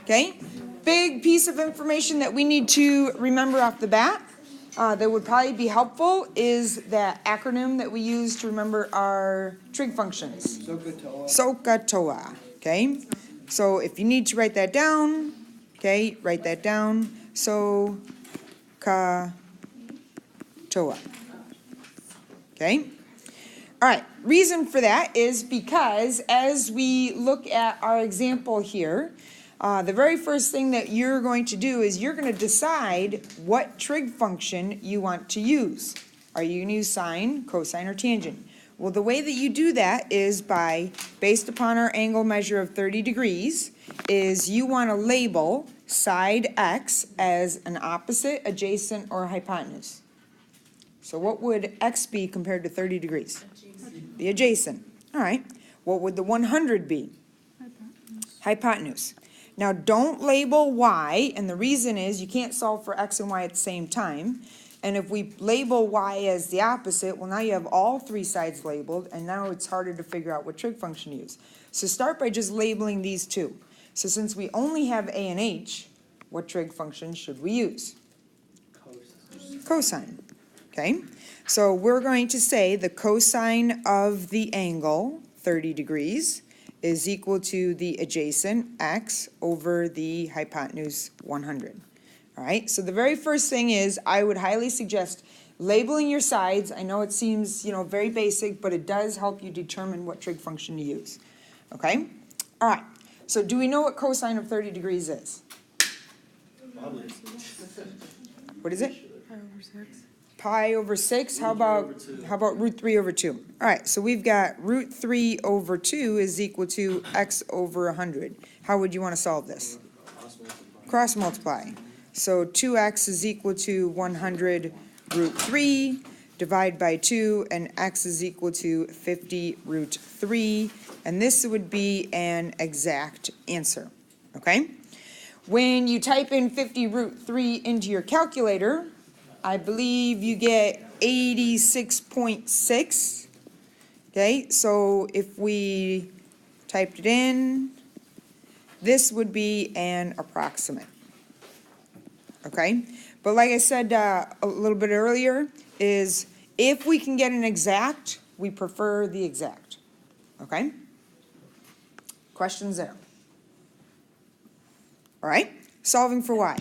Okay, big piece of information that we need to remember off the bat that would probably be helpful is that acronym that we use to remember our trig functions. SOHCAHTOA. Okay, so if you need to write that down, okay, write that down. SOHCAHTOA. Okay. All right, reason for that is because as we look at our example here, the very first thing that you're going to do is you're going to decide what trig function you want to use. Are you going to use sine, cosine, or tangent? Well, the way that you do that is based upon our angle measure of 30 degrees, is you want to label side x as an opposite, adjacent, or hypotenuse. So what would x be compared to 30 degrees? The adjacent. All right. What would the 100 be? Hypotenuse. Now don't label y, and the reason is you can't solve for x and y at the same time. And if we label y as the opposite, well, now you have all three sides labeled, and now it's harder to figure out what trig function to use. So start by just labeling these two. So since we only have a and h, what trig function should we use? Cosine. Okay, so we're going to say the cosine of the angle, 30 degrees, is equal to the adjacent x over the hypotenuse, 100. All right, so the very first thing is I would highly suggest labeling your sides. I know it seems, very basic, but it does help you determine what trig function to use. Okay, all right, so do we know what cosine of 30 degrees is? What is it? Pi over 6. How about root 3 over 2? All right, so we've got root 3 over 2 is equal to x over 100. How would you want to solve this? Cross multiply. So 2x is equal to 100 root 3, divide by 2, and x is equal to 50 root 3. And this would be an exact answer, okay? When you type in 50 root 3 into your calculator, I believe you get 86.6. Okay, so if we typed it in, this would be an approximate. Okay, but like I said a little bit earlier, is if we can get an exact, we prefer the exact. Okay, questions there? All right, solving for y.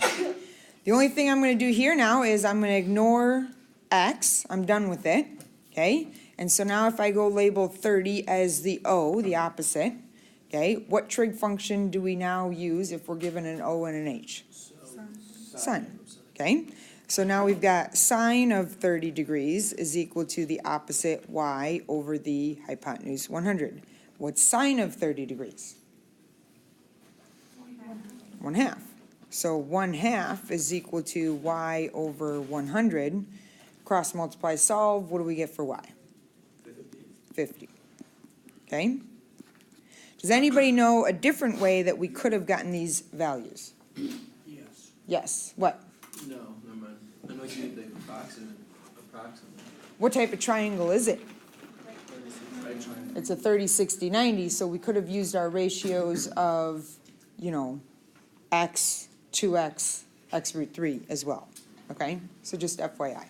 The only thing I'm going to do here now is I'm going to ignore x. I'm done with it, okay? And so now if I go label 30 as the O, the opposite, okay, what trig function do we now use if we're given an O and an H? Sine, okay? So now we've got sine of 30 degrees is equal to the opposite y over the hypotenuse, 100. What's sine of 30 degrees? 1/2. So 1/2 is equal to y over 100. Cross multiply, solve. What do we get for y? 50. Okay. Does anybody know a different way that we could have gotten these values? Yes. Yes. What? No, never mind. I know you did the approximate. What type of triangle is it? Right triangle. It's a 30, 60, 90. So we could have used our ratios of, x, 2x, x root 3 as well, okay? So just FYI.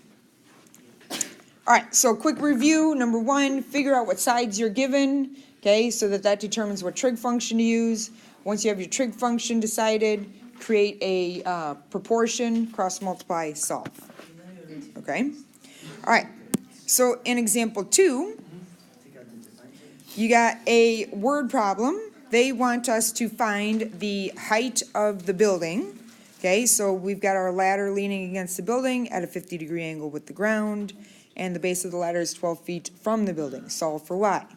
All right, so quick review. Number 1, figure out what sides you're given, okay, so that determines what trig function to use. Once you have your trig function decided, create a proportion, cross multiply, solve, okay? All right, so in example 2, you got a word problem. They want us to find the height of the building. Okay, so we've got our ladder leaning against the building at a 50-degree angle with the ground, and the base of the ladder is 12 feet from the building. Solve for y.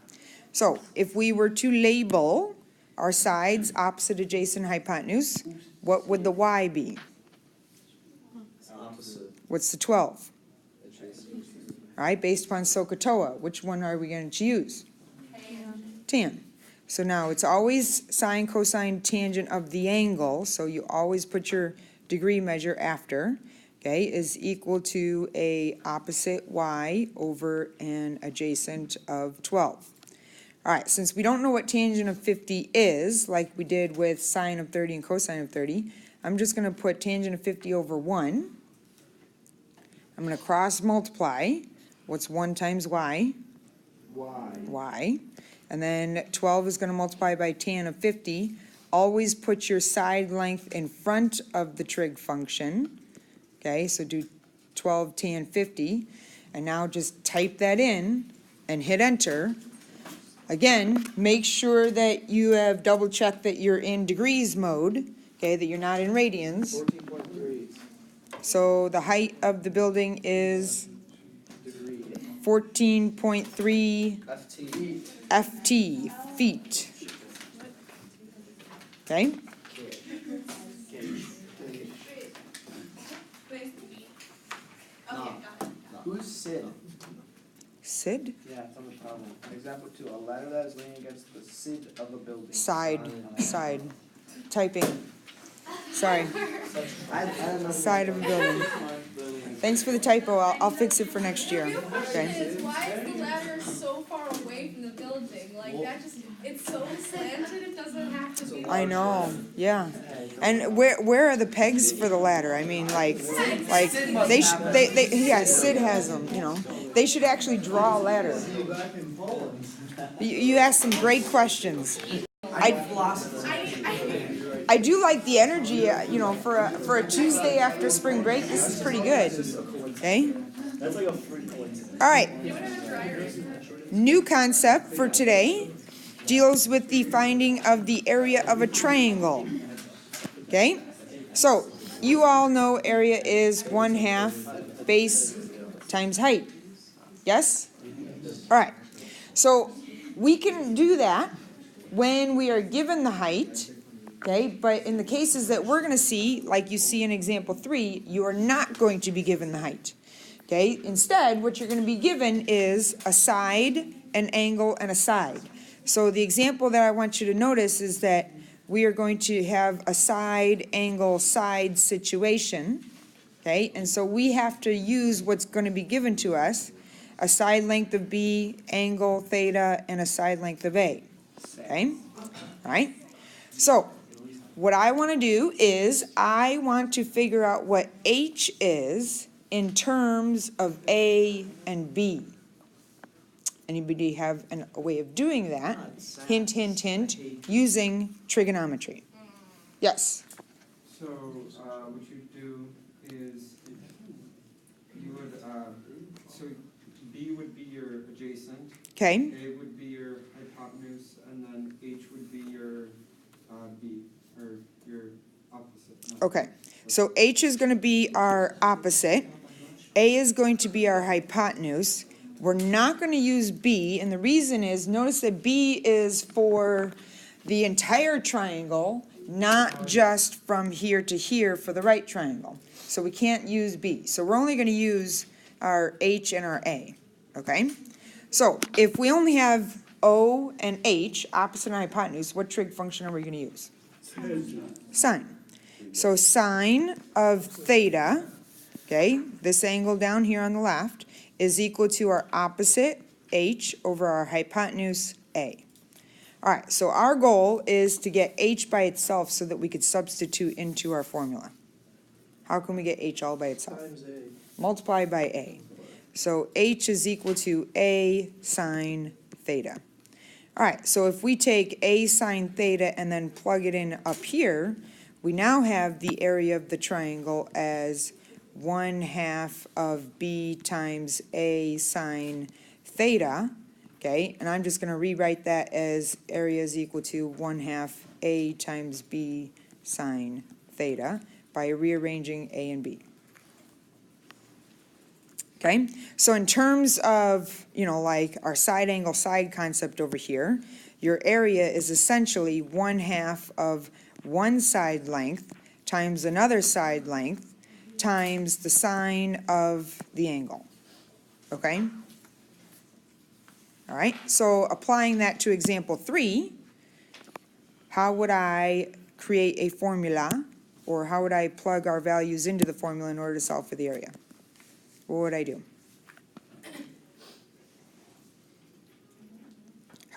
So if we were to label our sides opposite, adjacent, hypotenuse, what would the y be? Opposite. What's the 12? All right, based upon SOHCAHTOA, which one are we going to use? Tan. So now it's always sine, cosine, tangent of the angle, so you always put your degree measure after, okay, is equal to a opposite y over an adjacent of 12. All right, since we don't know what tangent of 50 is, like we did with sine of 30 and cosine of 30, I'm just gonna put tangent of 50 over 1. I'm gonna cross multiply. What's 1 times y? Y. And then 12 is gonna multiply by tan of 50. Always put your side length in front of the trig function. Okay, so do 12 tan 50. And now just type that in and hit enter. Again, make sure that you have double checked that you're in degrees mode, okay, that you're not in radians. 14.3 So the height of the building is degrees. 14.3 FT. FT, feet. Okay? Who's Sid? Sid? Yeah, it's on the problem. Example 2, a ladder that is leaning against the Sid of a building. Side. Typing. Sorry. Side of a building. Thanks for the typo. I'll fix it for next year. Okay? Why is the ladder so far away from the building? Like that just, it's so slanted, it doesn't have to be. I know, yeah. And where are the pegs for the ladder? I mean, like they yeah, Sid has them, you know. They should actually draw a ladder. You asked some great questions. I do like the energy, you know, for a Tuesday after spring break. This is pretty good. Okay? All right. New concept for today deals with the finding of the area of a triangle. Okay? So, you all know area is 1/2 base times height. Yes? All right. So, we can do that when we are given the height. Okay, but in the cases that we're going to see, like you see in example 3, you are not going to be given the height. Okay, instead, what you're going to be given is a side, an angle, and a side. So the example that I want you to notice is that we are going to have a side, angle, side situation. Okay, and so we have to use what's going to be given to us, a side length of B, angle, theta, and a side length of A. Okay, all right, so what I want to do is I want to figure out what H is in terms of A and B. Anybody have a way of doing that? Hint, hint, hint, using trigonometry. Yes? So, what you do is, you would, so B would be your adjacent, Okay, A would be your hypotenuse, and then H would be your, B, or your opposite. okay. So H is going to be our opposite. A is going to be our hypotenuse. We're not going to use B, and the reason is, notice that B is for the entire triangle, not just from here to here for the right triangle. So we can't use B. So we're only going to use our H and our A, okay? So if we only have O and H, opposite and hypotenuse, what trig function are we going to use? Sine. So sine of theta, okay, this angle down here on the left, is equal to our opposite, H, over our hypotenuse, A. All right, so our goal is to get H by itself so that we could substitute into our formula. How can we get H all by itself? Times A. Multiply by A. So H is equal to A sine theta. All right, so if we take A sine theta and then plug it in up here, we now have the area of the triangle as 1/2 of B times A sine theta, okay? And I'm just going to rewrite that as area is equal to 1/2 A times B sine theta by rearranging A and B. Okay, so in terms of, you know, like our side angle side concept over here, your area is essentially 1/2 of one side length times another side length times the sine of the angle. Okay? All right, so applying that to example 3, how would I create a formula, or how would I plug our values into the formula in order to solve for the area? What would I do?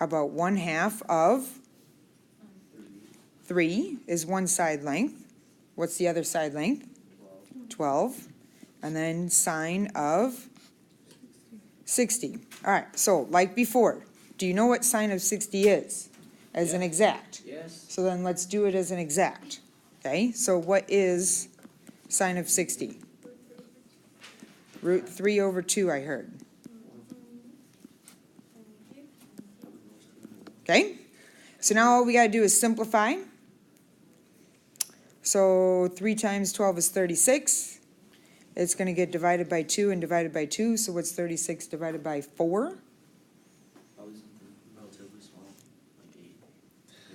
How about 1/2 of 3 is one side length. What's the other side length? 12. And then sine of 60. All right, so like before, do you know what sine of 60 is as an exact? Yes. So then let's do it as an exact. Okay, so what is sine of 60? Root 3 over 2, I heard. Okay, so now all we gotta do is simplify. So 3 times 12 is 36. It's gonna get divided by 2 and divided by 2, so what's 36 divided by 4? Probably something relatively small, like 8.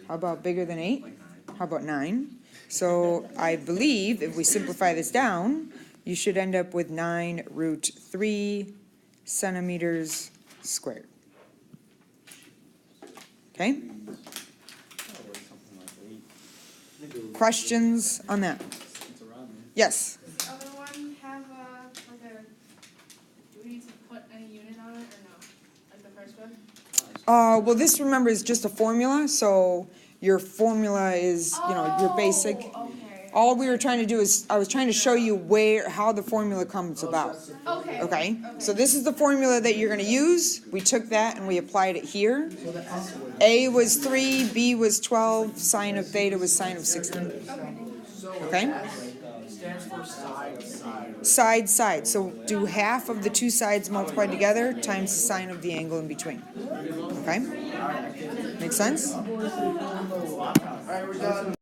How about bigger than 8? Like 9. How about 9? So I believe if we simplify this down, you should end up with 9 root 3 centimeters squared. Okay, Probably something like 8. questions on that? It's around there. Yes? Does the other one have like a, do we need to put any unit on it or no? Like the first one? Well, this, remember, is just a formula, so your formula is, your basic. Oh, okay. All we were trying to do is, I was trying to show you how the formula comes about. Okay. Okay, so this is the formula that you're gonna use. We took that and we applied it here. A was 3, B was 12, sine of theta was sine of 60. Okay? Stands for side. Side, side, so do half of the two sides multiplied together times the sine of the angle in between. Okay? Make sense? Alright, we're done.